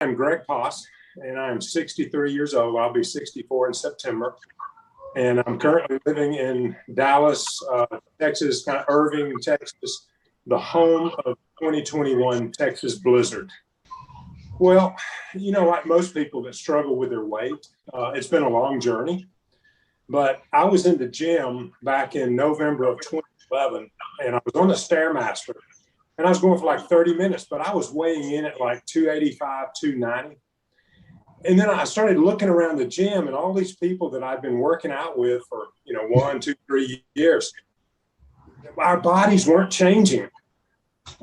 I'm Greg Poss, and I'm 63 years old. I'll be 64 in September. And I'm currently living in Dallas, Texas, kind of Irving, Texas, the home of 2021 Texas Blizzard. Well, like most people that struggle with their weight, it's been a long journey. But I was in the gym back in November of 2011, and I was on the Stairmaster, and I was going for like 30 minutes, but I was weighing in at like 285, 290. And then I started looking around the gym and all these people that I've been working out with for, 1, 2, 3 years, our bodies weren't changing.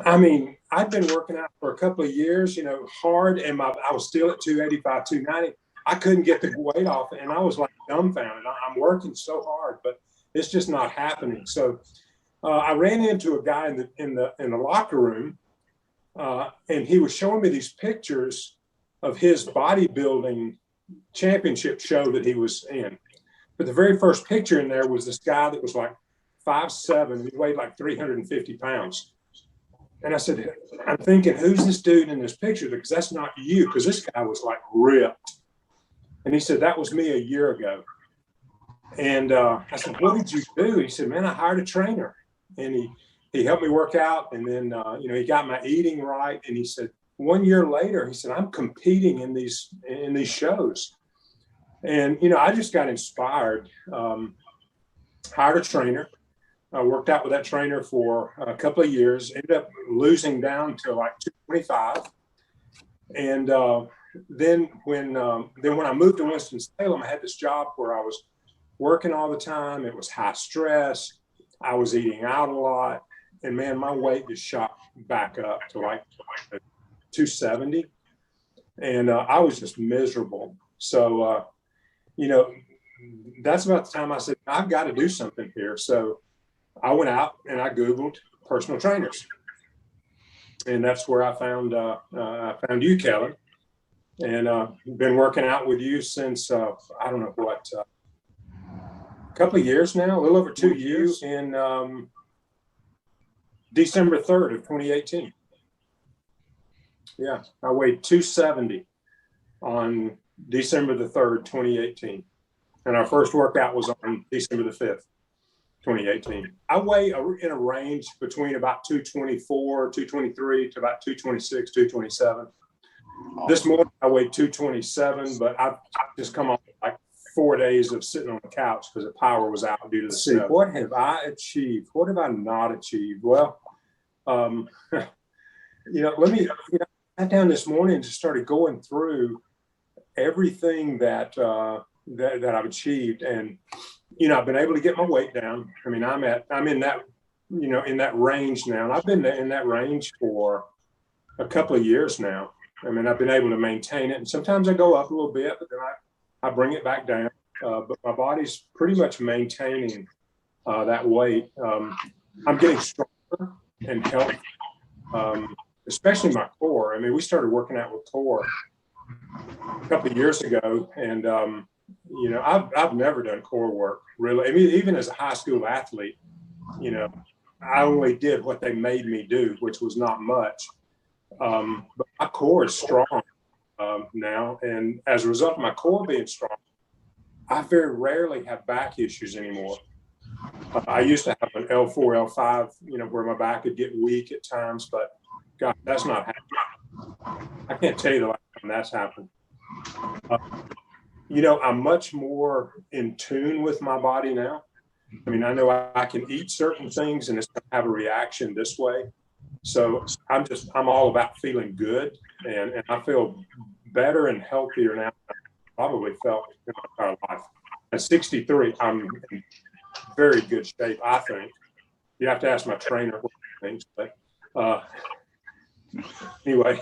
I mean, I've been working out for a couple of years, hard, and I was still at 285, 290. I couldn't get the weight off, and I was like dumbfounded. I'm working so hard, but it's just not happening. So I ran into a guy in the locker room, and he was showing me these pictures of his bodybuilding championship show that he was in. But the very first picture in there was this guy that was like 5'7", and he weighed like 350 pounds. And I said, I'm thinking, who's this dude in this picture? Because that's not you, because this guy was like ripped. And he said, that was me a year ago. And I said, what did you do? He said, man, I hired a trainer. And he helped me work out. And then, he got my eating right. And he said, 1 year later, he said, I'm competing in these shows. And, I just got inspired, hired a trainer. I worked out with that trainer for a couple of years, ended up losing down to like 225. And then when I moved to Winston-Salem, I had this job where I was working all the time. It was high stress. I was eating out a lot. And man, my weight just shot back up to like 270. And I was just miserable. So, that's about the time I said, I've got to do something here. So I went out and I Googled personal trainers. And that's where I found you, Kellen. And been working out with you since, I don't know what, a couple of years now, a little over 2 years, in December 3rd of 2018. Yeah, I weighed 270 on December the 3rd, 2018. And our first workout was on December the 5th, 2018. I weigh in a range between about 224, 223 to about 226, 227. This morning I weighed 227, but I've just come off like 4 days of sitting on the couch because the power was out due to the snow. What have I achieved? What have I not achieved? Well, let me, I sat down this morning and just started going through everything that I've achieved. And, I've been able to get my weight down. I mean, I'm in that, in that range now. And I've been in that range for a couple of years now. I mean, I've been able to maintain it. And sometimes I go up a little bit, but then I bring it back down. But my body's pretty much maintaining that weight. I'm getting stronger and healthy, especially my core. I mean, we started working out with core a couple of years ago. And, I've never done core work, really. I mean, even as a high school athlete, I only did what they made me do, which was not much. But my core is strong now. And as a result of my core being strong, I very rarely have back issues anymore. I used to have an L4, L5, where my back would get weak at times, but God, that's not happening. I can't tell you the last time that's happened. I'm much more in tune with my body now. I mean, I know I can eat certain things and it's going to have a reaction this way. So I'm all about feeling good, and I feel better and healthier now than I probably felt in my entire life. At 63, I'm in very good shape, I think. You have to ask my trainer what he thinks, but anyway,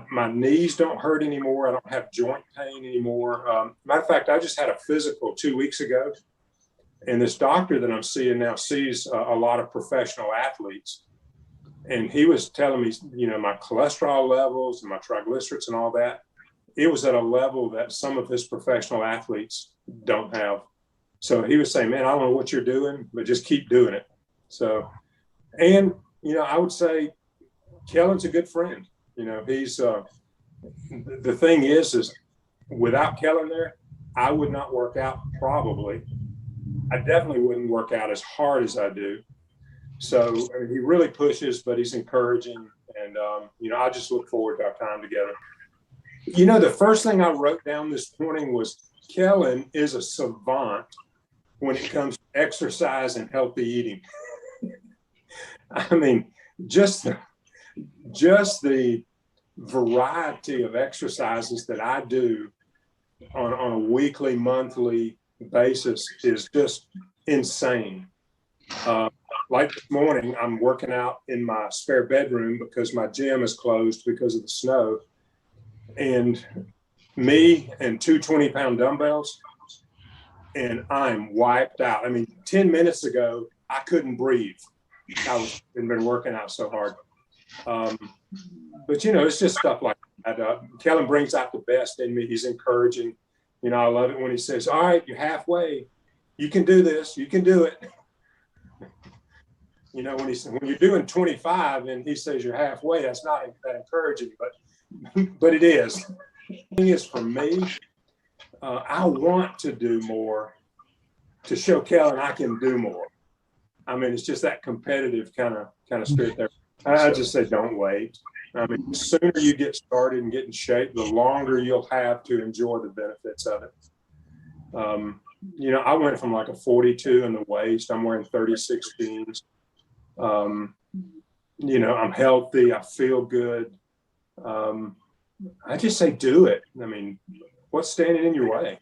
my knees don't hurt anymore. I don't have joint pain anymore. Matter of fact, I just had a physical 2 weeks ago. And this doctor that I'm seeing now sees a lot of professional athletes. And he was telling me, my cholesterol levels and my triglycerides and all that, it was at a level that some of his professional athletes don't have. So he was saying, man, I don't know what you're doing, but just keep doing it. So, and, I would say Kellen's a good friend. You know, he's the thing is without Kellen there, I would not work out probably. I definitely wouldn't work out as hard as I do. So I mean, he really pushes, but he's encouraging. And, you know, I just look forward to our time together. You know, the first thing I wrote down this morning was Kellen is a savant when it comes to exercise and healthy eating. I mean, just the variety of exercises that I do on a weekly, monthly basis is just insane. Like this morning, I'm working out in my spare bedroom because my gym is closed because of the snow. And me and two 20-pound dumbbells, and I'm wiped out. I mean, 10 minutes ago, I couldn't breathe. I've been working out so hard. But, you know, it's just stuff like that. Kellen brings out the best in me. He's encouraging. You know, I love it when he says, all right, you're halfway. You can do this. You can do it. You know, when you're doing 25 and he says you're halfway, that's not that encouraging, but it is. The thing is, for me, I want to do more to show Kellen I can do more. I mean, it's just that competitive kind of spirit there. I just say, don't wait. I mean, the sooner you get started and get in shape, the longer you'll have to enjoy the benefits of it. You know, I went from like a 42 in the waist. I'm wearing 36 jeans. You know, I'm healthy. I feel good. I just say, do it. I mean, what's standing in your way?